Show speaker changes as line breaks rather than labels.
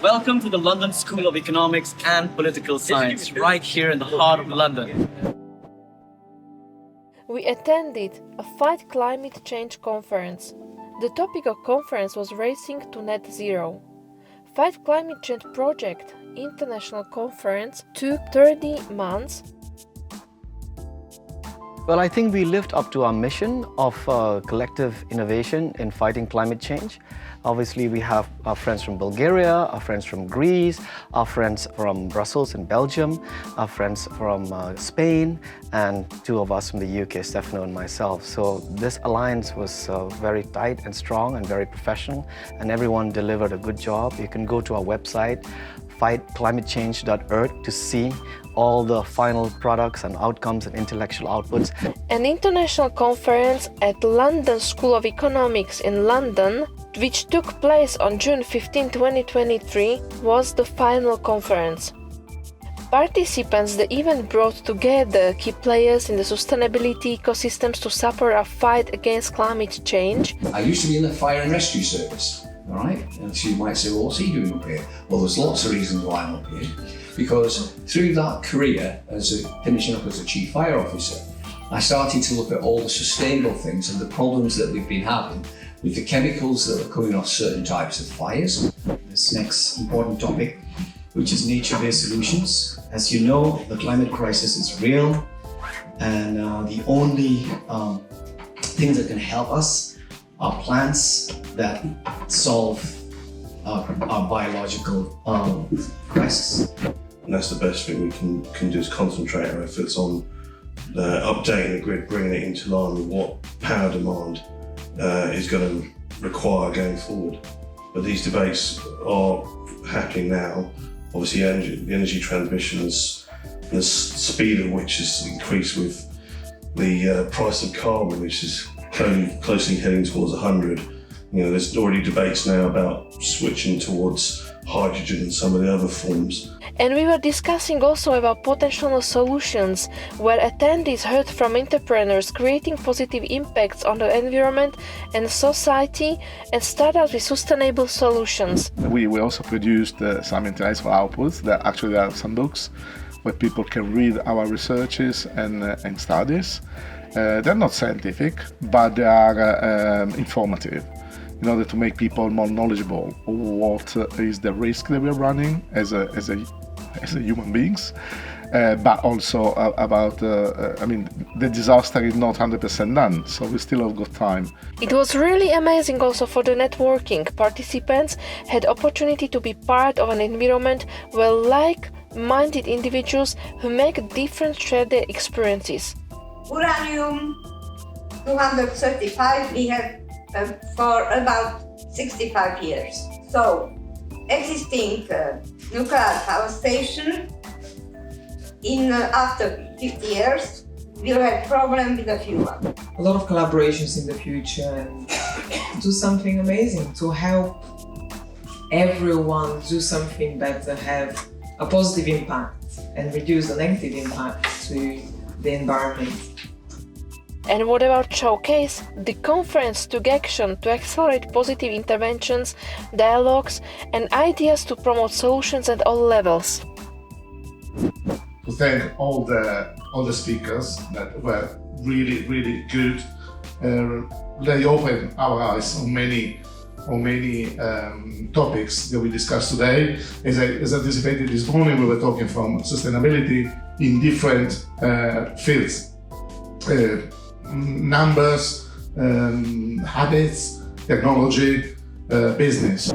Welcome to the London School of Economics and Political Science, right here in the heart of London.
We attended a Fight Climate Change conference. The topic of conference was Racing to Net Zero. Fight Climate Change Project International Conference took 30 months.
Well, I think we lived up to our mission of collective innovation in fighting climate change. Obviously, we have our friends from Bulgaria, our friends from Greece, our friends from Brussels and Belgium, our friends from Spain, and two of us from the UK, Stefano and myself. So this alliance was very tight and strong and very professional, and everyone delivered a good job. You can go to our website, fightclimatechange.org, to see all the final products and outcomes and intellectual outputs.
An international conference at London School of Economics in London, which took place on June 15, 2023, was the final conference. Participants, the event brought together key players in the sustainability ecosystems to support our fight against climate change.
I used to be in the fire and rescue service, all right? And so you might say, well, what's he doing up here? Well, there's lots of reasons why I'm up here. Because through that career, finishing up as a chief fire officer, I started to look at all the sustainable things and the problems that we've been having with the chemicals that are coming off certain types of fires.
This next important topic, which is nature-based solutions. As you know, the climate crisis is real, and the only things that can help us are plants that solve our biological crisis.
And that's the best thing we can do, is concentrate our efforts on updating the grid, bringing it into line with what power demand is going to require going forward. But these debates are happening now. Obviously, the energy transmissions, the speed of which has increased with the price of carbon, which is closely heading towards 100. You know, there's already debates now about switching towards hydrogen and some of the other forms.
And we were discussing also about potential solutions, where attendees heard from entrepreneurs creating positive impacts on the environment and society and startups with sustainable solutions.
We also produced some intellectual outputs. There actually are some books where people can read our researches and studies. They're not scientific, but they are informative, in order to make people more knowledgeable of what is the risk that we're running as human beings, but also about, the disaster is not 100% done, so we still have got time.
It was really amazing also for the networking. Participants had opportunity to be part of an environment where like-minded individuals who make different share their experiences.
Uranium-235 we have for about 65 years. So, existing nuclear power station, after 50 years, we'll have problem with the fuel.
A lot of collaborations in the future and do something amazing to help everyone do something better, have a positive impact and reduce the negative impact to the environment.
And what about Showcase? The conference took action to accelerate positive interventions, dialogues, and ideas to promote solutions at all levels.
To thank all the speakers that were really good. They opened our eyes on many topics that we discussed today. As anticipated this morning, we were talking from sustainability in different fields. Numbers, habits, technology, business.